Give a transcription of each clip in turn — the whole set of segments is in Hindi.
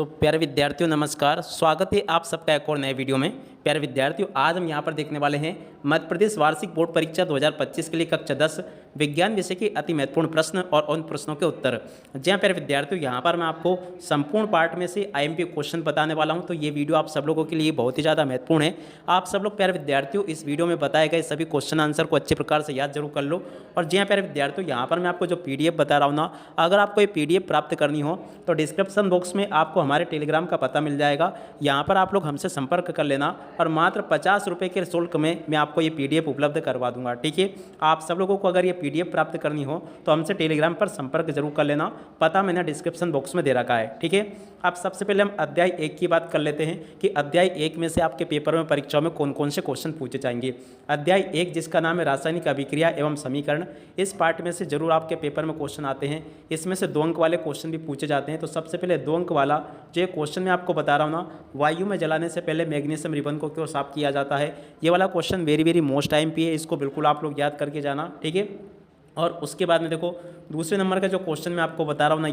तो प्यारे विद्यार्थियों नमस्कार, स्वागत है आप सबका एक और नए वीडियो में। प्यारे विद्यार्थियों, आज हम यहाँ पर देखने वाले हैं मध्य प्रदेश वार्षिक बोर्ड परीक्षा 2025 के लिए कक्षा 10 विज्ञान विषय के अति महत्वपूर्ण प्रश्न और उन प्रश्नों के उत्तर। जी हाँ प्यारे विद्यार्थियों, यहाँ पर मैं आपको संपूर्ण पार्ट में से आईएमपी क्वेश्चन बताने वाला हूँ। तो ये वीडियो आप सब लोगों के लिए बहुत ही ज़्यादा महत्वपूर्ण है। आप सब लोग प्यारे विद्यार्थियों इस वीडियो में बताए गए सभी क्वेश्चन आंसर को अच्छे प्रकार से याद जरूर कर लो। और जी हाँ प्यारे विद्यार्थियों, यहाँ पर मैं आपको जो PDF बता रहा हूँ ना, अगर आपको ये PDF प्राप्त करनी हो तो डिस्क्रिप्शन बॉक्स में आपको हमारे टेलीग्राम का पता मिल जाएगा। यहाँ पर आप लोग हमसे संपर्क कर लेना और मात्र 50 रुपये के शुल्क में मैं आपको ये PDF उपलब्ध करवा दूंगा। ठीक है, आप सब लोगों को अगर ये PDF प्राप्त करनी हो तो हमसे टेलीग्राम पर संपर्क जरूर कर लेना, पता मैंने डिस्क्रिप्शन बॉक्स में दे रखा है। ठीक है, अब सबसे पहले हम अध्याय 1 की बात कर लेते हैं कि अध्याय 1 में से आपके पेपर में परीक्षाओं में कौन कौन से क्वेश्चन पूछे जाएंगे। अध्याय 1 जिसका नाम है रासायनिक अभिक्रिया एवं समीकरण, इस पार्ट में से जरूर आपके पेपर में क्वेश्चन आते हैं। इसमें से 2 अंक वाले क्वेश्चन भी पूछे जाते हैं। तो सबसे पहले 2 अंक वाला जो क्वेश्चन मैं आपको बता रहा हूँ ना, वायु में जलाने से पहले मैग्नीशियम रिबन को क्यों साफ किया जाता है, ये वाला क्वेश्चन वेरी मोस्ट आईएमपी है। इसको बिल्कुल आप लोग याद करके जाना। ठीक है, और उसके बाद में देखो दूसरे नंबर का जो क्वेश्चन मैं आपको बता रहा हूँ ना,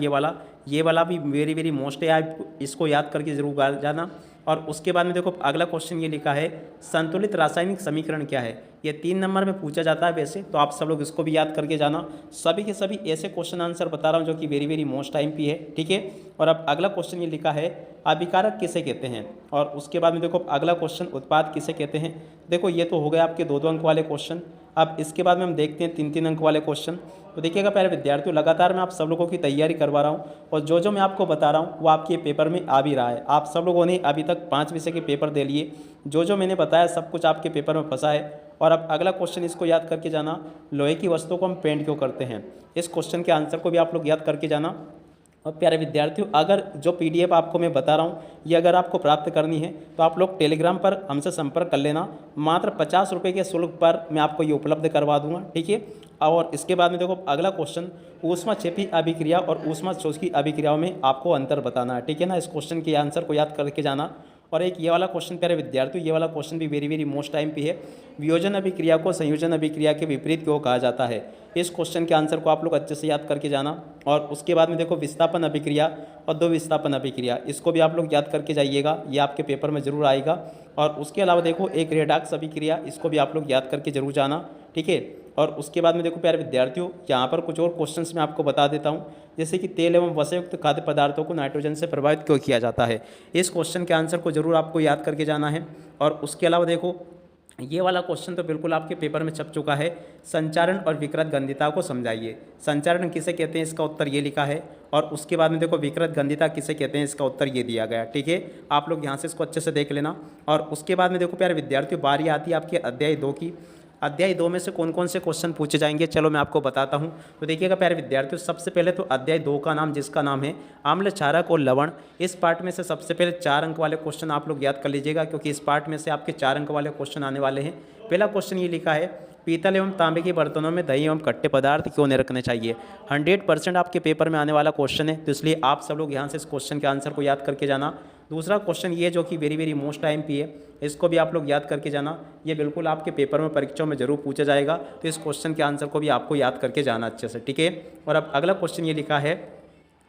ये वाला भी वेरी मोस्ट है, आप इसको याद करके जरूर जाना। और उसके बाद में देखो अगला क्वेश्चन ये लिखा है संतुलित रासायनिक समीकरण क्या है, ये 3 नंबर में पूछा जाता है वैसे, तो आप सब लोग इसको भी याद करके जाना। सभी के सभी ऐसे क्वेश्चन आंसर बता रहा हूँ जो कि वेरी मोस्ट आईएमपी है। ठीक है, और अब अगला क्वेश्चन ये लिखा है अभिकारक किसे कहते हैं, और उसके बाद में देखो अगला क्वेश्चन उत्पाद किसे कहते हैं। देखो ये तो हो गया आपके 2 अंक वाले क्वेश्चन। अब इसके बाद में हम देखते हैं 3 अंक वाले क्वेश्चन। तो देखिएगा प्यारे विद्यार्थियों, लगातार मैं आप सब लोगों की तैयारी करवा रहा हूँ और जो मैं आपको बता रहा हूँ वो आपके पेपर में आ भी रहा है। आप सब लोगों ने अभी तक 5 विषय के पेपर दे लिए, जो मैंने बताया सब कुछ आपके पेपर में फंसा है। और अब अगला क्वेश्चन इसको याद करके जाना, लोहे की वस्तु को हम पेंट क्यों करते हैं, इस क्वेश्चन के आंसर को भी आप लोग याद करके जाना। और प्यारे विद्यार्थियों, अगर जो PDF आपको मैं बता रहा हूँ ये अगर आपको प्राप्त करनी है तो आप लोग टेलीग्राम पर हमसे संपर्क कर लेना, मात्र 50 रुपये के शुल्क पर मैं आपको ये उपलब्ध करवा दूंगा। ठीक है, और इसके बाद में देखो अगला क्वेश्चन ऊष्माक्षेपी अभिक्रिया और ऊष्माशोषकी अभिक्रियाओं में आपको अंतर बताना है। ठीक है ना, इस क्वेश्चन के आंसर को याद करके जाना। और एक ये वाला क्वेश्चन प्यारे विद्यार्थियों, ये वाला क्वेश्चन भी वेरी मोस्ट आईएमपी है, वियोजन अभिक्रिया को संयोजन अभिक्रिया के विपरीत क्यों कहा जाता है, इस क्वेश्चन के आंसर को आप लोग अच्छे से याद करके जाना। और उसके बाद में देखो विस्थापन अभिक्रिया और दो विस्थापन अभिक्रिया, इसको भी आप लोग याद करके जाइएगा, ये आपके पेपर में जरूर आएगा। और उसके अलावा देखो एक रेडॉक्स अभिक्रिया, इसको भी आप लोग याद करके जरूर जाना। ठीक है, और उसके बाद में देखो प्यारे विद्यार्थियों, यहाँ पर कुछ और क्वेश्चंस मैं आपको बता देता हूँ, जैसे कि तेल एवं वसायुक्त खाद्य पदार्थों को नाइट्रोजन से प्रभावित क्यों किया जाता है, इस क्वेश्चन के आंसर को जरूर आपको याद करके जाना है। और उसके अलावा देखो ये वाला क्वेश्चन तो बिल्कुल आपके पेपर में छप चुका है, संचारण और विकृत गंधिता को समझाइए। संचारण किसे कहते हैं, इसका उत्तर ये लिखा है। और उसके बाद में देखो विकृत गंधिता किसे कहते हैं, इसका उत्तर ये दिया गया। ठीक है, आप लोग यहाँ से इसको अच्छे से देख लेना। और उसके बाद में देखो प्यारे विद्यार्थियों, बारी आती है आपके अध्याय 2 की। अध्याय 2 में से कौन कौन से क्वेश्चन पूछे जाएंगे, चलो मैं आपको बताता हूं। तो देखिएगा प्यारे विद्यार्थियों, सबसे पहले तो अध्याय 2 का नाम जिसका नाम है आम्ल क्षारक और लवण, इस पार्ट में से सबसे पहले 4 अंक वाले क्वेश्चन आप लोग याद कर लीजिएगा, क्योंकि इस पार्ट में से आपके 4 अंक वाले क्वेश्चन आने वाले हैं। पहला क्वेश्चन ये लिखा है पीतल एवं तांबे के बर्तनों में दही एवं खट्टे पदार्थ क्यों नहीं रखने चाहिए। 100% आपके पेपर में आने वाला क्वेश्चन है, तो इसलिए आप सब लोग यहाँ से इस क्वेश्चन के आंसर को याद करके जाना। दूसरा क्वेश्चन ये जो कि वेरी मोस्ट आईएमपी है, इसको भी आप लोग याद करके जाना, ये बिल्कुल आपके पेपर में परीक्षाओं में जरूर पूछा जाएगा, तो इस क्वेश्चन के आंसर को भी आपको याद करके जाना अच्छे से। ठीक है, और अब अगला क्वेश्चन ये लिखा है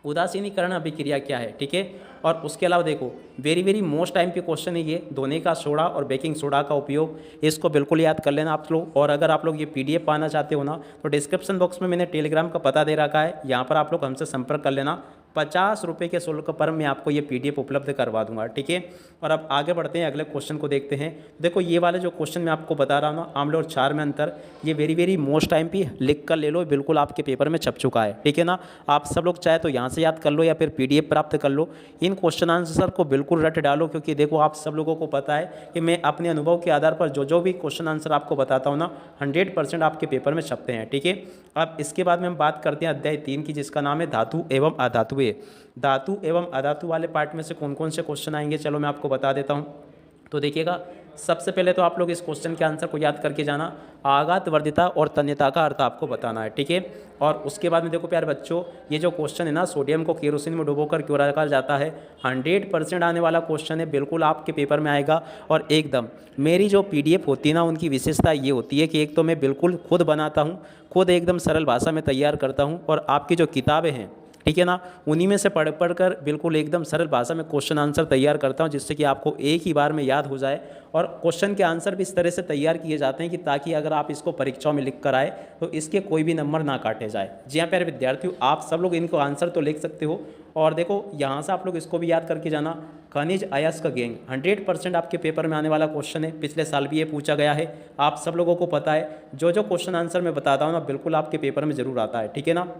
उदासीनीकरण अभिक्रिया क्या है। ठीक है, और उसके अलावा देखो वेरी मोस्ट आईएमपी क्वेश्चन है ये, धोने का सोडा और बेकिंग सोडा का उपयोग, इसको बिल्कुल याद कर लेना आप लोग। और अगर आप लोग ये PDF पाना चाहते हो ना, तो डिस्क्रिप्शन बॉक्स में मैंने टेलीग्राम का पता दे रखा है, यहाँ पर आप लोग हमसे संपर्क कर लेना। 50 रुपये के शुल्क पर मैं आपको ये PDF उपलब्ध करवा दूंगा। ठीक है, और अब आगे बढ़ते हैं, अगले क्वेश्चन को देखते हैं। देखो ये वाले जो क्वेश्चन मैं आपको बता रहा हूँ ना, आम्ल और क्षार में अंतर, ये वेरी मोस्ट आईएमपी, लिख कर ले लो, बिल्कुल आपके पेपर में छप चुका है। ठीक है ना, आप सब लोग चाहे तो यहाँ से याद कर लो या फिर PDF प्राप्त कर लो, इन क्वेश्चन आंसर को बिल्कुल रट डालो, क्योंकि देखो आप सब लोगों को पता है कि मैं अपने अनुभव के आधार पर जो भी क्वेश्चन आंसर आपको बताता हूँ ना, 100% आपके पेपर में छपते हैं। ठीक है, अब इसके बाद में हम बात करते हैं अध्याय 3 की, जिसका नाम है धातु एवं अधातुएं। धातु एवं अधातु वाले पार्ट में से कौन कौन से क्वेश्चन आएंगे, चलो मैं आपको बता देता हूँ। तो देखिएगा सबसे पहले तो आप लोग इस क्वेश्चन के आंसर को याद करके जाना, आघात वर्धिता और तन्यता का अर्थ आपको बताना है। ठीक है, और उसके बाद में देखो प्यारे बच्चों, ये जो क्वेश्चन है ना, सोडियम को केरोसिन में डुबोकर क्यों रखा जाता है, 100% आने वाला क्वेश्चन है, बिल्कुल आपके पेपर में आएगा। और एकदम मेरी जो PDF होती है ना, उनकी विशेषता ये होती है कि एक तो मैं बिल्कुल खुद बनाता हूँ, खुद एकदम सरल भाषा में तैयार करता हूँ, और आपकी जो किताबें हैं ठीक है ना। उन्हीं में से पढ़ पढ़ कर बिल्कुल एकदम सरल भाषा में क्वेश्चन आंसर तैयार करता हूँ, जिससे कि आपको एक ही बार में याद हो जाए। और क्वेश्चन के आंसर भी इस तरह से तैयार किए जाते हैं कि ताकि अगर आप इसको परीक्षाओं में लिख कर आए तो इसके कोई भी नंबर ना काटे जाए। जी हाँ प्यारे विद्यार्थियों, आप सब लोग इनको आंसर तो लिख सकते हो। और देखो यहाँ से आप लोग इसको भी याद करके जाना, खनिज अयस्क गैंग 100% आपके पेपर में आने वाला क्वेश्चन है। पिछले साल भी ये पूछा गया है, आप सब लोगों को पता है। जो जो क्वेश्चन आंसर मैं बताता हूँ ना, बिल्कुल आपके पेपर में जरूर आता है, ठीक है ना।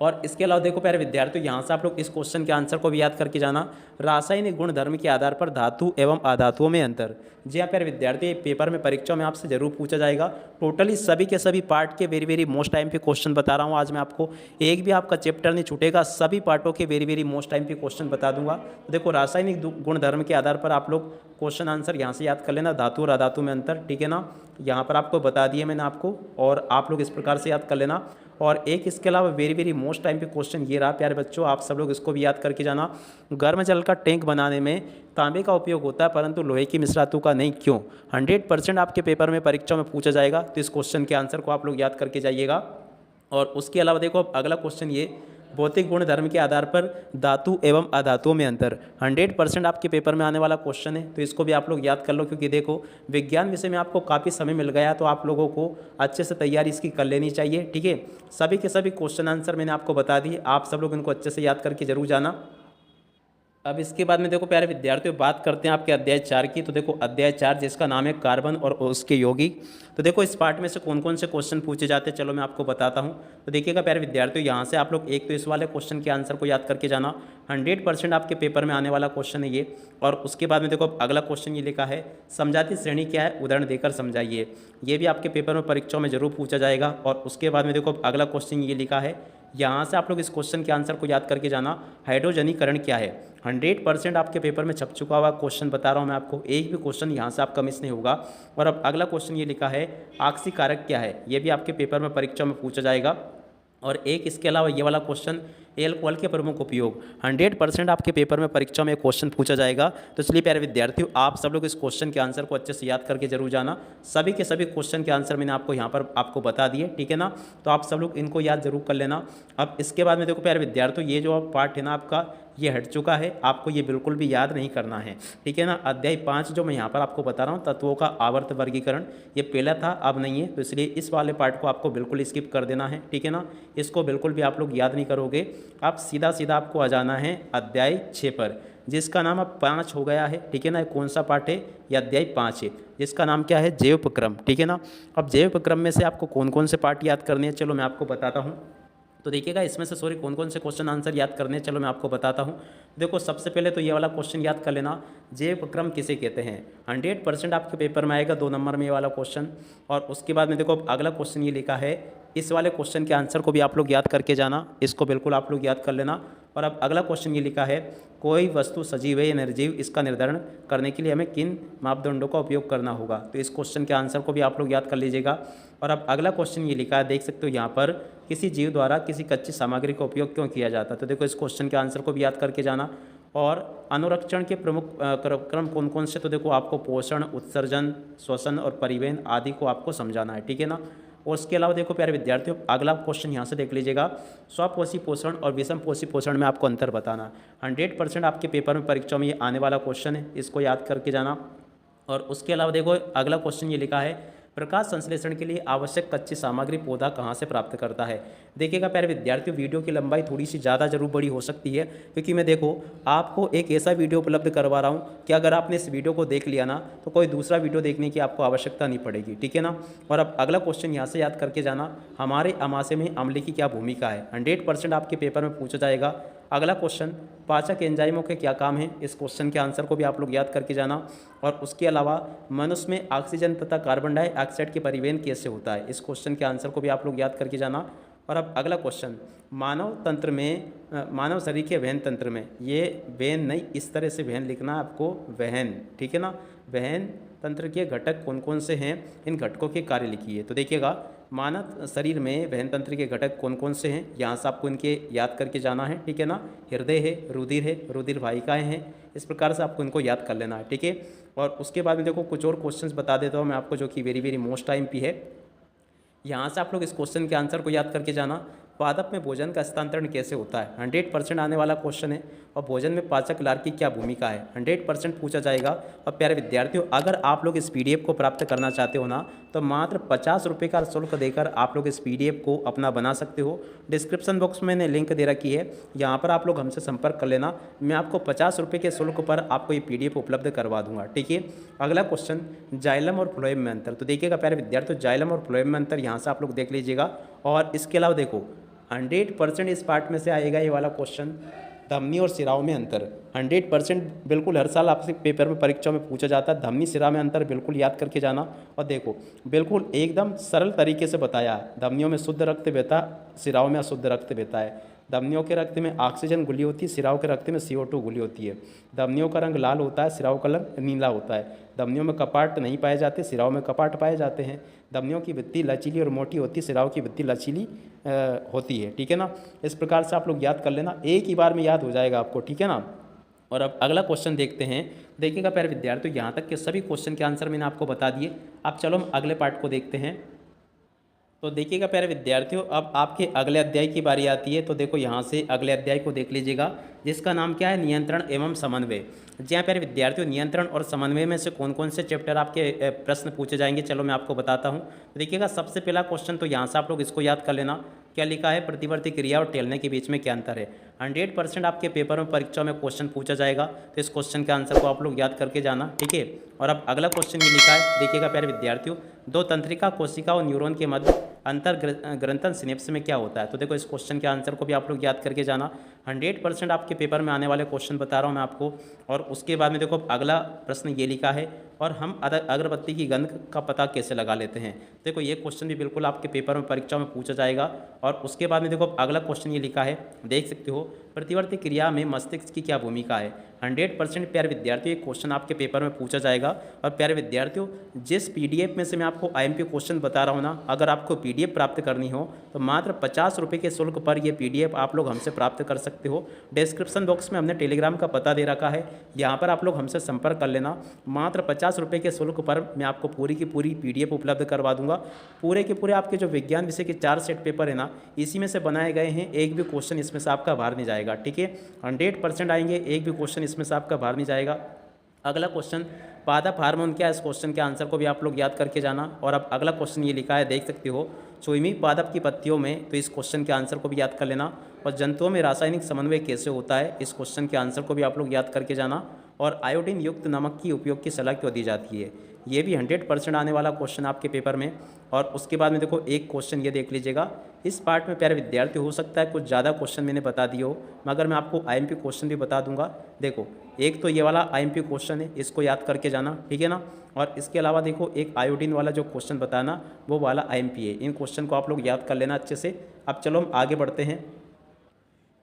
और इसके अलावा देखो प्यारे विद्यार्थियों, यहाँ से आप लोग इस क्वेश्चन के आंसर को भी याद करके जाना, रासायनिक गुण धर्म के आधार पर धातु एवं अधातुओं में अंतर। जी हाँ प्यारे विद्यार्थी, पेपर में परीक्षा में आपसे जरूर पूछा जाएगा। टोटली सभी के सभी पार्ट के वेरी वेरी मोस्ट टाइम पे क्वेश्चन बता रहा हूँ आज मैं आपको, एक भी आपका चैप्टर नहीं छूटेगा, सभी पार्टों के वेरी वेरी मोस्ट टाइम पे क्वेश्चन बता दूंगा। तो देखो रासायनिक गुण धर्म के आधार पर आप लोग क्वेश्चन आंसर यहाँ से याद कर लेना, धातु और अधातु में अंतर, ठीक है ना। यहाँ पर आपको बता दिए मैंने आपको, और आप लोग इस प्रकार से याद कर लेना। और एक इसके अलावा वेरी वेरी मोस्ट टाइम पे क्वेश्चन ये रहा प्यारे बच्चों, आप सब लोग इसको भी याद करके जाना, गर्म जल का टैंक बनाने में तांबे का उपयोग होता है परंतु लोहे की मिश्रातु का नहीं, क्यों। 100% आपके पेपर में परीक्षा में पूछा जाएगा, तो इस क्वेश्चन के आंसर को आप लोग याद करके जाइएगा। और उसके अलावा देखो अब अगला क्वेश्चन ये, भौतिक गुण धर्म के आधार पर धातु एवं अधातुओं में अंतर। 100% आपके पेपर में आने वाला क्वेश्चन है, तो इसको भी आप लोग याद कर लो, क्योंकि देखो विज्ञान विषय में आपको काफ़ी समय मिल गया, तो आप लोगों को अच्छे से तैयारी इसकी कर लेनी चाहिए, ठीक है। सभी के सभी क्वेश्चन आंसर मैंने आपको बता दिए, आप सब लोग इनको अच्छे से याद करके जरूर जाना। अब इसके बाद में देखो प्यारे विद्यार्थियों, बात करते हैं आपके अध्याय 4 की। तो देखो अध्याय 4 जिसका नाम है कार्बन और उसके यौगिक। तो देखो इस पार्ट में से कौन कौन से क्वेश्चन पूछे जाते हैं, चलो मैं आपको बताता हूँ। तो देखिएगा प्यारे विद्यार्थियों, यहाँ से आप लोग एक तो इस वाले क्वेश्चन के आंसर को याद करके जाना, 100% आपके पेपर में आने वाला क्वेश्चन है ये। और उसके बाद में देखो अगला क्वेश्चन ये लिखा है, समझाती श्रेणी क्या है, उदाहरण देकर समझाइए। ये भी आपके पेपर में परीक्षाओं में जरूर पूछा जाएगा। और उसके बाद में देखो अगला क्वेश्चन ये लिखा है, यहाँ से आप लोग इस क्वेश्चन के आंसर को याद करके जाना, हाइड्रोजनीकरण क्या है। 100% आपके पेपर में छप चुका हुआ क्वेश्चन बता रहा हूँ मैं आपको, एक भी क्वेश्चन यहाँ से आपका मिस नहीं होगा। और अब अगला क्वेश्चन ये लिखा है, आक्सीकारक क्या है, ये भी आपके पेपर में परीक्षा में पूछा जाएगा। और एक इसके अलावा ये वाला क्वेश्चन, एल्कोहल के प्रमुख उपयोग, 100% आपके पेपर में परीक्षा में क्वेश्चन पूछा जाएगा। तो इसलिए प्यारे विद्यार्थियों, आप सब लोग इस क्वेश्चन के आंसर को अच्छे से याद करके जरूर जाना। सभी के सभी क्वेश्चन के आंसर मैंने आपको यहाँ पर आपको बता दिए, ठीक है ना। तो आप सब लोग इनको याद जरूर कर लेना। अब इसके बाद में देखो प्यारे विद्यार्थियों, ये जो पार्ट है ना आपका, ये हट चुका है, आपको ये बिल्कुल भी याद नहीं करना है, ठीक है ना। अध्याय 5 जो मैं यहाँ पर आपको बता रहा हूँ, तत्वों का आवर्त वर्गीकरण, ये पहला था अब नहीं है, तो इसलिए इस वाले पार्ट को आपको बिल्कुल स्किप कर देना है, ठीक है ना। इसको बिल्कुल भी आप लोग याद नहीं करोगे, आप सीधा सीधा आपको आ जाना है अध्याय 6 पर, जिसका नाम अब 5 हो गया है, ठीक है ना। कौन सा पार्ट है, ये अध्याय 5 है, जिसका नाम क्या है, जैव उपक्रम, ठीक है ना। अब जैव उपक्रम में से आपको कौन कौन से पार्ट याद करने हैं, चलो मैं आपको बताता हूँ। तो देखिएगा इसमें से कौन कौन से क्वेश्चन आंसर याद करने हैं, चलो मैं आपको बताता हूँ। देखो सबसे पहले तो ये वाला क्वेश्चन याद कर लेना, जैव उपक्रम किसे कहते हैं। 100% आपके पेपर में आएगा 2 नंबर में ये वाला क्वेश्चन। और उसके बाद में देखो अगला क्वेश्चन ये लिखा है, इस वाले क्वेश्चन के आंसर को भी आप लोग याद करके जाना, इसको बिल्कुल आप लोग याद कर लेना। और अब अगला क्वेश्चन ये लिखा है, कोई वस्तु सजीव है या निर्जीव, इसका निर्धारण करने के लिए हमें किन मापदंडों का उपयोग करना होगा। तो इस क्वेश्चन के आंसर को भी आप लोग याद कर लीजिएगा। और अब अगला क्वेश्चन ये लिखा है, देख सकते हो यहाँ पर, किसी जीव द्वारा किसी कच्ची सामग्री का उपयोग क्यों किया जाता है। तो देखो इस क्वेश्चन के आंसर को भी याद करके जाना। और अनुरक्षण के प्रमुख क्रम कौन कौन से, तो देखो आपको पोषण, उत्सर्जन, श्वसन और परिवहन आदि को आपको समझाना है, ठीक है ना। और उसके अलावा देखो प्यारे विद्यार्थियों, अगला क्वेश्चन यहाँ से देख लीजिएगा, स्वपोषी पोषण और विषम पोषी पोषण में आपको अंतर बताना। 100% आपके पेपर में परीक्षा में ये आने वाला क्वेश्चन है, इसको याद करके जाना। और उसके अलावा देखो अगला क्वेश्चन ये लिखा है, प्रकाश संश्लेषण के लिए आवश्यक कच्ची सामग्री पौधा कहाँ से प्राप्त करता है। देखिएगा प्यारे विद्यार्थियों, वीडियो की लंबाई थोड़ी सी ज़्यादा जरूर बड़ी हो सकती है, क्योंकि मैं देखो आपको एक ऐसा वीडियो उपलब्ध करवा रहा हूँ कि अगर आपने इस वीडियो को देख लिया ना, तो कोई दूसरा वीडियो देखने की आपको आवश्यकता नहीं पड़ेगी, ठीक है ना। और अब अगला क्वेश्चन यहाँ से याद करके जाना, हमारे अमाशय में अम्ल की क्या भूमिका है। 100% आपके पेपर में पूछा जाएगा। अगला क्वेश्चन, पाचक एंजाइमों के क्या काम है, इस क्वेश्चन के आंसर को भी आप लोग याद करके जाना। और उसके अलावा मनुष्य में ऑक्सीजन तथा कार्बन डाइऑक्साइड के परिवहन कैसे होता है, इस क्वेश्चन के आंसर को भी आप लोग याद करके जाना। और अब अगला क्वेश्चन, मानव तंत्र में, मानव शरीर के वहन तंत्र में, ये वहन नहीं, इस तरह से वहन लिखना है आपको, वहन, ठीक है ना। वहन तंत्र के घटक कौन कौन से हैं, इन घटकों के कार्य लिखिए। तो देखिएगा मानव शरीर में वहन तंत्र के घटक कौन कौन से हैं, यहाँ से आपको इनके याद करके जाना है, ठीक है ना। हृदय है, रुधिर वाहिकाएँ हैं, इस प्रकार से आपको इनको याद कर लेना है, ठीक है। और उसके बाद में देखो कुछ और क्वेश्चंस बता देता हूँ मैं आपको, जो कि वेरी वेरी मोस्ट टाइम पे है। यहाँ से आप लोग इस क्वेश्चन के आंसर को याद करके जाना, पादप में भोजन का हस्तांतरण कैसे होता है? 100% आने वाला क्वेश्चन है। और भोजन में पाचक लार की क्या भूमिका है? 100% पूछा जाएगा। और प्यारे विद्यार्थियों, अगर आप लोग इस PDF को प्राप्त करना चाहते हो ना, तो मात्र 50 रुपये का शुल्क देकर आप लोग इस PDF को अपना बना सकते हो। डिस्क्रिप्शन बॉक्स में मैंने लिंक दे रखी है, यहाँ पर आप लोग हमसे संपर्क कर लेना। मैं आपको 50 रुपये के शुल्क पर आपको ये PDF उपलब्ध करवा दूंगा। ठीक है। अगला क्वेश्चन, जाइलम और फ्लोएम में अंतर। तो देखिएगा प्यारे विद्यार्थियों, जाइलम और फ्लोएम में अंतर यहाँ से आप लोग देख लीजिएगा। और इसके अलावा देखो 100% इस पार्ट में से आएगा ये वाला क्वेश्चन, धमनी और सिराओं में अंतर। 100% बिल्कुल हर साल आपसे पेपर में परीक्षा में पूछा जाता है। धमनी सिरा में अंतर बिल्कुल याद करके जाना। और देखो बिल्कुल एकदम सरल तरीके से बताया है। धमनियों में शुद्ध रक्त बहता, सिराओं में अशुद्ध रक्त बहता है। धमनियों के रक्त में ऑक्सीजन घुली होती है, सिराओं के रक्त में CO2 घुली होती है। धमनियों का रंग लाल होता है, सिराओं का रंग नीला होता है। धमनियों में कपाट नहीं पाए जाते, सिराओं में कपाट पाए जाते हैं। धमनियों की भित्ति लचीली और मोटी होती है, सिराओं की भित्ति लचीली होती है। ठीक है ना। इस प्रकार से आप लोग याद कर लेना, एक ही बार में याद हो जाएगा आपको। ठीक है ना। और अब अगला क्वेश्चन देखते हैं। देखिएगा प्यारे विद्यार्थियों, यहाँ तक के सभी क्वेश्चन के आंसर मैंने आपको बता दिए। अब चलो हम अगले पार्ट को देखते हैं। तो देखिएगा प्यारे विद्यार्थियों, अब आपके अगले अध्याय की बारी आती है। तो देखो यहाँ से अगले अध्याय को देख लीजिएगा, जिसका नाम क्या है? नियंत्रण एवं समन्वय। जी हाँ प्यारे विद्यार्थियों, नियंत्रण और समन्वय में से कौन कौन से चैप्टर आपके प्रश्न पूछे जाएंगे, चलो मैं आपको बताता हूँ। देखिएगा सबसे पहला क्वेश्चन, तो यहाँ से आप लोग इसको याद कर लेना। क्या लिखा है? प्रतिवर्ती क्रिया और टेलने के बीच में क्या अंतर है? 100% आपके पेपर में परीक्षा में क्वेश्चन पूछा जाएगा। तो इस क्वेश्चन के आंसर को आप लोग याद करके जाना। ठीक है। और अब अगला क्वेश्चन ये लिखा है, देखिएगा प्यारे विद्यार्थियों, दो तंत्रिका कोशिका और न्यूरॉन के मध्य अंतर ग्रंथन सिनेप्स में क्या होता है? तो देखो इस क्वेश्चन के आंसर को भी आप लोग याद करके जाना। 100% आपके पेपर में आने वाले क्वेश्चन बता रहा हूँ मैं आपको। और उसके बाद में देखो अगला प्रश्न ये लिखा है, और हम अगरबत्ती की गंध का पता कैसे लगा लेते हैं? देखो ये क्वेश्चन भी बिल्कुल आपके पेपर में परीक्षा में पूछा जाएगा। और उसके बाद में देखो अगला क्वेश्चन ये लिखा है, देख सकते हो, प्रतिवर्ती क्रिया में मस्तिष्क की क्या भूमिका है? 100% प्यारे विद्यार्थियों, ये क्वेश्चन आपके पेपर में पूछा जाएगा। और प्यारे विद्यार्थियों, जिस PDF में से मैं आपको IMP क्वेश्चन बता रहा हूँ ना, अगर आपको PDF प्राप्त करनी हो तो मात्र 50 रुपये के शुल्क पर ये PDF आप लोग हमसे प्राप्त कर सकते हो। डिस्क्रिप्शन बॉक्स में हमने टेलीग्राम का पता दे रखा है, यहाँ पर आप लोग हमसे संपर्क कर लेना। मात्र 50 रुपये के शुल्क पर मैं आपको पूरी की पूरी PDF उपलब्ध करवा दूंगा। पूरे के पूरे आपके जो विज्ञान विषय के 4 सेट पेपर है ना, इसी में से बनाए गए हैं। एक भी क्वेश्चन इसमें से आपका बाहर नहीं जाएगा। ठीक है। 100% आएंगे, एक भी क्वेश्चन इसमें से आपका बाहर नहीं जाएगा। अगला क्वेश्चन, पादप हार्मोन क्या है? इस क्वेश्चन के आंसर को भी आप लोग याद करके जाना। और अब अगला क्वेश्चन ये लिखा है, देख सकते हो, चुईमी पादप की पत्तियों में, तो इस क्वेश्चन के आंसर को भी याद कर लेना। और जंतुओं में रासायनिक समन्वय कैसे होता है? इस क्वेश्चन के आंसर को भी आप लोग याद करके जाना। और आयोडीन युक्त नमक की उपयोग की सलाह क्यों दी जाती है? ये भी 100% आने वाला क्वेश्चन आपके पेपर में। और उसके बाद में देखो एक क्वेश्चन ये देख लीजिएगा। इस पार्ट में प्यारे विद्यार्थी हो सकता है कुछ ज़्यादा क्वेश्चन मैंने बता दिए हो, मगर मैं आपको IMP क्वेश्चन भी बता दूंगा। देखो एक तो ये वाला IMP क्वेश्चन है, इसको याद करके जाना। ठीक है ना। और इसके अलावा देखो एक आयोडीन वाला जो क्वेश्चन बताना, वो वाला IMP है। इन क्वेश्चन को आप लोग याद कर लेना अच्छे से। अब चलो हम आगे बढ़ते हैं।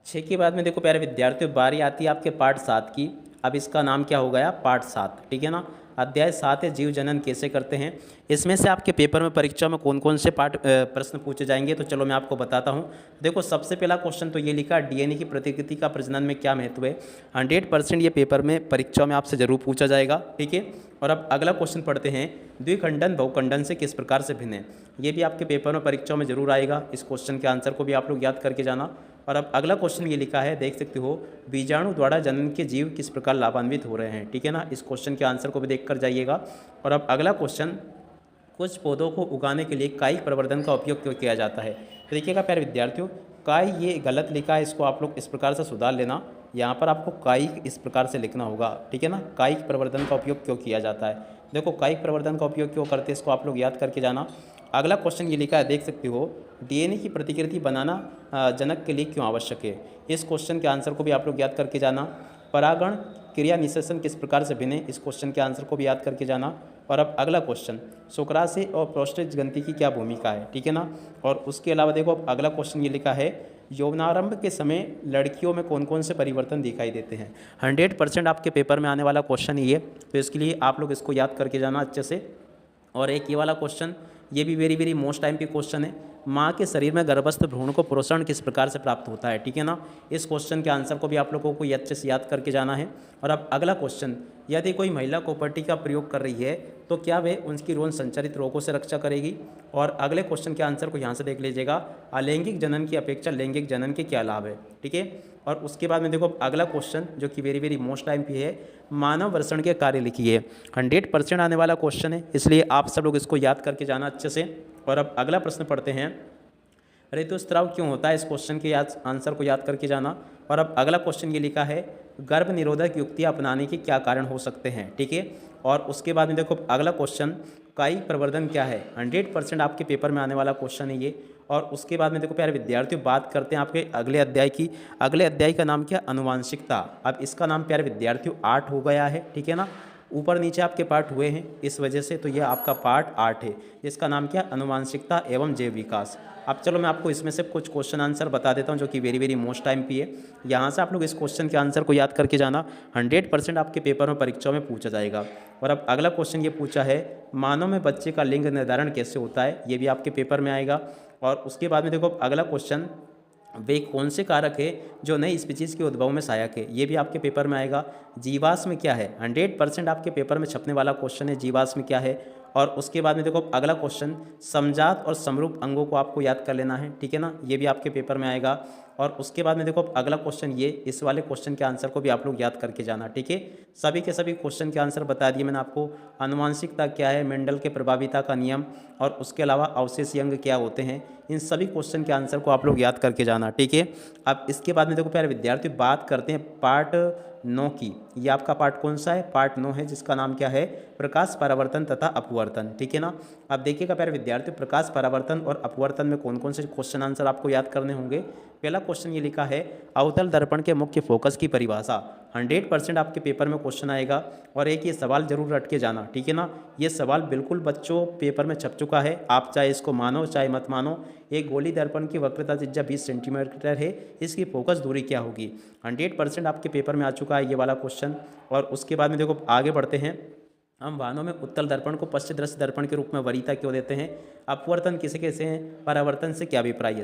6 के बाद में देखो प्यारे विद्यार्थियों, बारी आती है आपके पार्ट 7 की। अब इसका नाम क्या हो गया? पार्ट 7। ठीक है ना। अध्याय 7 है, जीव जनन कैसे करते हैं। इसमें से आपके पेपर में परीक्षा में कौन कौन से प्रश्न पूछे जाएंगे, तो चलो मैं आपको बताता हूँ। देखो सबसे पहला क्वेश्चन तो ये लिखा, DNA की प्रतिकृति का प्रजनन में क्या महत्व है? 100% ये पेपर में परीक्षा में आपसे जरूर पूछा जाएगा। ठीक है। और अब अगला क्वेश्चन पढ़ते हैं, द्विखंडन बहुखंडन से किस प्रकार से भिन्न है? ये भी आपके पेपर में परीक्षा में जरूर आएगा। इस क्वेश्चन के आंसर को भी आप लोग याद करके जाना। और अब अगला क्वेश्चन ये लिखा है, देख सकते हो, बीजाणु द्वारा जनन के जीव किस प्रकार लाभान्वित हो रहे हैं? ठीक है ना। इस क्वेश्चन के आंसर को भी देख कर जाइएगा। और अब अगला क्वेश्चन, कुछ पौधों को उगाने के लिए कायिक प्रवर्धन का उपयोग क्यों किया जाता है? तो देखिएगा प्यारे विद्यार्थियों, काय ये गलत लिखा है, इसको आप लोग इस प्रकार से सुधार लेना। यहाँ पर आपको कायिक इस प्रकार से लिखना होगा। ठीक है ना। कायिक प्रवर्धन का उपयोग क्यों किया जाता है? देखो कायिक प्रवर्धन का उपयोग क्यों करते हैं, इसको आप लोग याद करके जाना। अगला क्वेश्चन ये लिखा है, देख सकते हो, DNA की प्रतिकृति बनाना जनक के लिए क्यों आवश्यक है? इस क्वेश्चन के आंसर को भी आप लोग याद करके जाना। परागण क्रिया निषेचन किस प्रकार से भिन्न है? इस क्वेश्चन के आंसर को भी याद करके जाना। और अब अगला क्वेश्चन, शुक्राशय और प्रोस्टेट ग्रंथि की क्या भूमिका है? ठीक है ना। और उसके अलावा देखो अब अगला क्वेश्चन ये लिखा है, यौवनारंभ के समय लड़कियों में कौन कौन से परिवर्तन दिखाई देते हैं? 100% आपके पेपर में आने वाला क्वेश्चन ये है, तो इसके लिए आप लोग इसको याद करके जाना अच्छे से। और एक ये वाला क्वेश्चन, ये भी वेरी वेरी मोस्ट टाइम की क्वेश्चन है। माँ के शरीर में गर्भस्थ भ्रूण को पोषण किस प्रकार से प्राप्त होता है, ठीक है ना। इस क्वेश्चन के आंसर को भी आप लोगों को ये अच्छे से याद करके जाना है। और अब अगला क्वेश्चन, यदि कोई महिला कोपर्टी का प्रयोग कर रही है तो क्या वे उनकी यौन संचारित रोगों से रक्षा करेगी। और अगले क्वेश्चन के आंसर को यहाँ से देख लीजिएगा, अलैंगिक जनन की अपेक्षा लैंगिक जनन के क्या लाभ है, ठीक है। और उसके बाद में देखो अगला क्वेश्चन जो कि वेरी वेरी मोस्ट टाइम पे है, मानव वर्षण के कार्य लिखिए। 100% आने वाला क्वेश्चन है, इसलिए आप सब लोग इसको याद करके जाना अच्छे से। और अब अगला प्रश्न पढ़ते हैं, ऋतुस्राव क्यों होता है, इस क्वेश्चन के आंसर को याद करके जाना। और अब अगला क्वेश्चन ये लिखा है, गर्भ निरोधक युक्तियाँ अपनाने के क्या कारण हो सकते हैं, ठीक है। और उसके बाद में देखो अगला क्वेश्चन, कायिक प्रवर्धन क्या है, 100% आपके पेपर में आने वाला क्वेश्चन है ये। और उसके बाद में देखो प्यारे विद्यार्थियों, बात करते हैं आपके अगले अध्याय की। अगले अध्याय का नाम क्या, अनुवांशिकता। अब इसका नाम प्यारे विद्यार्थियों 8 हो गया है, ठीक है ना। ऊपर नीचे आपके पार्ट हुए हैं इस वजह से, तो यह आपका पार्ट 8 है, जिसका नाम क्या, अनुवांशिकता एवं जैव विकास। अब चलो मैं आपको इसमें से कुछ क्वेश्चन आंसर बता देता हूं जो कि वेरी वेरी मोस्ट टाइम पे है। यहाँ से आप लोग इस क्वेश्चन के आंसर को याद करके जाना, 100% आपके पेपर में परीक्षा में पूछा जाएगा। और अब अगला क्वेश्चन ये पूछा है, मानव में बच्चे का लिंग निर्धारण कैसे होता है, ये भी आपके पेपर में आएगा। और उसके बाद में देखो अगला क्वेश्चन, वे कौन से कारक है जो नई स्पीशीज के उद्भव में सहायक है, ये भी आपके पेपर में आएगा। जीवाश्म क्या है, 100% आपके पेपर में छपने वाला क्वेश्चन है, जीवाश्म क्या है। और उसके बाद में देखो अगला क्वेश्चन, समजात और समरूप अंगों को आपको याद कर लेना है, ठीक है ना, ये भी आपके पेपर में आएगा। और उसके बाद में देखो अगला क्वेश्चन, ये इस वाले क्वेश्चन के आंसर को भी आप लोग याद करके जाना, ठीक है। सभी के सभी क्वेश्चन के आंसर बता दिए मैंने आपको। आनुवांशिकता क्या है, मेंडल के प्रभाविता का नियम, और उसके अलावा अवशेषीय अंग क्या होते हैं, इन सभी क्वेश्चन के आंसर को आप लोग याद करके जाना, ठीक है। अब इसके बाद में देखो प्यारे विद्यार्थी, बात करते हैं पार्ट 9 की। ये आपका पार्ट कौन सा है, पार्ट 9 है, जिसका नाम क्या है, प्रकाश परावर्तन तथा अपवर्तन, ठीक है ना। अब देखिएगा प्यारे विद्यार्थी, प्रकाश परावर्तन और अपवर्तन में कौन कौन से क्वेश्चन आंसर आपको याद करने होंगे। पहला क्वेश्चन ये लिखा है, अवतल दर्पण के मुख्य फोकस की परिभाषा। 100% आपके पेपर में क्वेश्चन आएगा। और एक ये सवाल जरूर रट के जाना, ठीक है ना। ये सवाल बिल्कुल बच्चों पेपर में छप चुका है, आप चाहे इसको मानो चाहे मत मानो। एक गोली दर्पण की वक्रता त्रिज्या 20 सेंटीमीटर है, इसकी फोकस दूरी क्या होगी, 100% आपके पेपर में आ चुका है ये वाला क्वेश्चन। और उसके बाद में देखो आगे बढ़ते हैं, हम वाहनों में उत्तल दर्पण को पश्चिम दृश्य दर्पण के रूप में वरीयता क्यों देते हैं, अपवर्तन किसे कैसे हैं, परावर्तन से क्या अभिप्राय है।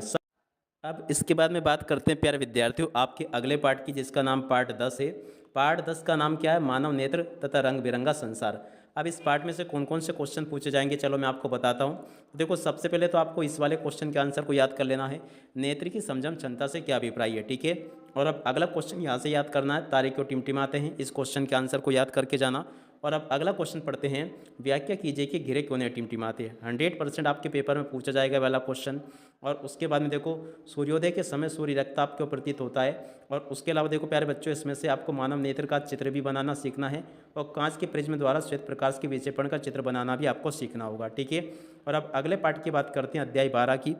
अब इसके बाद में बात करते हैं प्यारे विद्यार्थियों आपके अगले पार्ट की, जिसका नाम पार्ट 10 है। पार्ट 10 का नाम क्या है, मानव नेत्र तथा रंग बिरंगा संसार। अब इस पार्ट में से कौन कौन से क्वेश्चन पूछे जाएंगे, चलो मैं आपको बताता हूँ। देखो सबसे पहले तो आपको इस वाले क्वेश्चन के आंसर को याद कर लेना है, नेत्र की समझम क्षमता से क्या अभिप्राय है, ठीक है। और अब अगला क्वेश्चन यहाँ से याद करना है, तारे क्यों टिमटिमाते हैं, इस क्वेश्चन के आंसर को याद करके जाना। और अब अगला क्वेश्चन पढ़ते हैं, व्याख्या कीजिए कि घेरे क्यों नहीं टिमटिमाते हैं, 100% आपके पेपर में पूछा जाएगा वाला क्वेश्चन। और उसके बाद में देखो, सूर्योदय के समय सूर्य रक्तताप क्यों प्रतीत होता है। और उसके अलावा देखो प्यारे बच्चों, इसमें से आपको मानव नेत्र का चित्र भी बनाना सीखना है, और कांच के प्रिज्म द्वारा श्वेत प्रकाश के विक्षेपण का चित्र बनाना भी आपको सीखना होगा, ठीक है। और अब अगले पार्ट की बात करते हैं, अध्याय 12 की।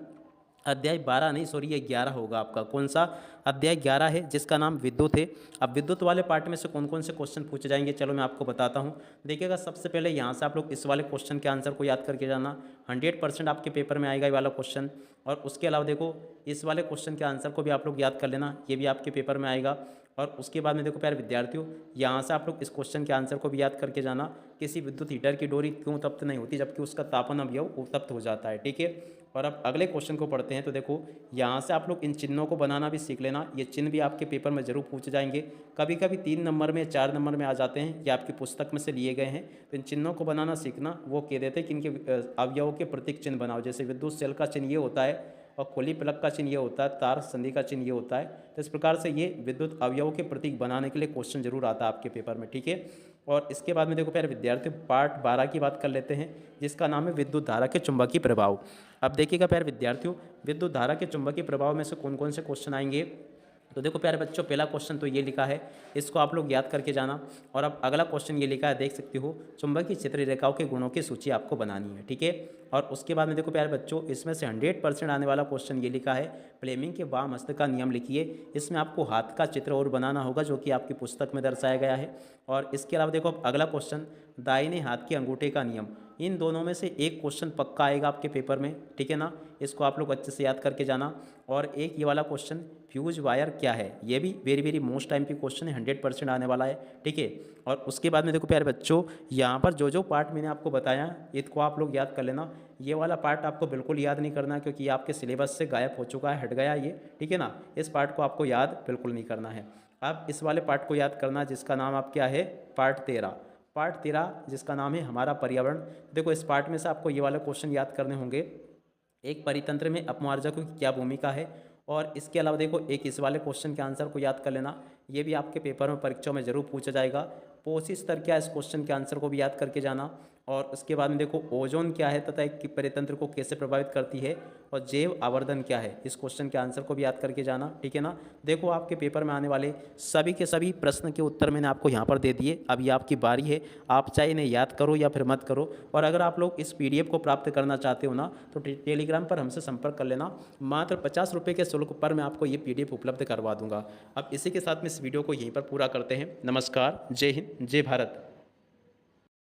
अध्याय 12 नहीं, सॉरी, ये 11 होगा आपका। कौन सा, अध्याय 11 है, जिसका नाम विद्युत है। अब विद्युत वाले पार्ट में से कौन कौन से क्वेश्चन पूछे जाएंगे, चलो मैं आपको बताता हूँ। देखिएगा सबसे पहले यहाँ से आप लोग इस वाले क्वेश्चन के आंसर को याद करके जाना, 100% आपके पेपर में आएगा ये वाला क्वेश्चन। और उसके अलावा देखो इस वाले क्वेश्चन के आंसर को भी आप लोग याद कर लेना, ये भी आपके पेपर में आएगा। और उसके बाद में देखो प्यारे विद्यार्थियों, यहाँ से आप लोग इस क्वेश्चन के आंसर को भी याद करके जाना, किसी विद्युत हीटर की डोरी क्यों तप्त नहीं होती जबकि उसका तापन अवयव उत्तप्त हो जाता है, ठीक है। और अब अगले क्वेश्चन को पढ़ते हैं, तो देखो यहाँ से आप लोग इन चिन्हों को बनाना भी सीख लेना, ये चिन्ह भी आपके पेपर में जरूर पूछे जाएंगे, कभी कभी 3 नंबर में 4 नंबर में आ जाते हैं, ये आपकी पुस्तक में से लिए गए हैं। तो इन चिन्हों को बनाना सीखना, वो कह देते हैं कि इनके अवयवों के प्रतीक चिन्ह बनाओ, जैसे विद्युत सेल का चिन्ह ये होता है, और खुली प्लग का चिन्ह ये होता है, तार संधि का चिन्ह ये होता है। तो इस प्रकार से ये विद्युत अवयवों के प्रतीक बनाने के लिए क्वेश्चन जरूर आता है आपके पेपर में, ठीक है। और इसके बाद में देखो प्यारे विद्यार्थी, पार्ट 12 की बात कर लेते हैं, जिसका नाम है विद्युत धारा के चुंबकीय प्रभाव। अब देखिएगा प्यारे विद्यार्थियों, विद्युत धारा के चुंबकीय प्रभाव में से कौन कौन से क्वेश्चन आएंगे। तो देखो प्यारे बच्चों, पहला क्वेश्चन तो ये लिखा है, इसको आप लोग याद करके जाना। और अब अगला क्वेश्चन ये लिखा है, देख सकते हो, चुंबकीय क्षेत्रीय रेखाओं के गुणों की सूची आपको बनानी है, ठीक है। और उसके बाद में देखो प्यारे बच्चों, इसमें से 100% आने वाला क्वेश्चन ये लिखा है, फ्लेमिंग के वाम हस्त का नियम लिखिए। इसमें आपको हाथ का चित्र और बनाना होगा, जो कि आपकी पुस्तक में दर्शाया गया है। और इसके अलावा देखो अगला क्वेश्चन, दाहिने हाथ के अंगूठे का नियम। इन दोनों में से एक क्वेश्चन पक्का आएगा आपके पेपर में, ठीक है ना, इसको आप लोग अच्छे से याद करके जाना। और एक ये वाला क्वेश्चन, फ्यूज वायर क्या है, ये भी वेरी वेरी मोस्ट टाइम की क्वेश्चन है, 100% आने वाला है। ठीक है, और उसके बाद में देखो प्यारे बच्चों, यहाँ पर जो जो पार्ट मैंने आपको बताया इसको आप लोग याद कर लेना। ये वाला पार्ट आपको बिल्कुल याद नहीं करना, क्योंकि ये आपके सिलेबस से गायब हो चुका है, हट गया ये। ठीक है ना, इस पार्ट को आपको याद बिल्कुल नहीं करना है। अब इस वाले पार्ट को याद करना जिसका नाम आप क्या है, पार्ट 13। पार्ट 13 जिसका नाम है हमारा पर्यावरण। देखो इस पार्ट में से आपको ये वाले क्वेश्चन याद करने होंगे। एक परितंत्र में अपमार्जकों की क्या भूमिका है, और इसके अलावा देखो एक इस वाले क्वेश्चन के आंसर को याद कर लेना, ये भी आपके पेपर में परीक्षाओं में जरूर पूछा जाएगा। पोषी स्तर क्या है, इस क्वेश्चन के आंसर को भी याद करके जाना। और उसके बाद में देखो ओजोन क्या है तथा एक परितंत्र को कैसे प्रभावित करती है, और जैव आवर्धन क्या है, इस क्वेश्चन के आंसर को भी याद करके जाना। ठीक है ना, देखो आपके पेपर में आने वाले सभी के सभी प्रश्न के उत्तर मैंने आपको यहाँ पर दे दिए। अभी आपकी बारी है, आप चाहे इन्हें याद करो या फिर मत करो। और अगर आप लोग इस PDF को प्राप्त करना चाहते हो ना, तो टेलीग्राम पर हमसे संपर्क कर लेना। मात्र 50 रुपये के शुल्क पर मैं आपको ये PDF उपलब्ध करवा दूंगा। अब इसी के साथ में इस वीडियो को यहीं पर पूरा करते हैं। नमस्कार, जय हिंद, जय भारत।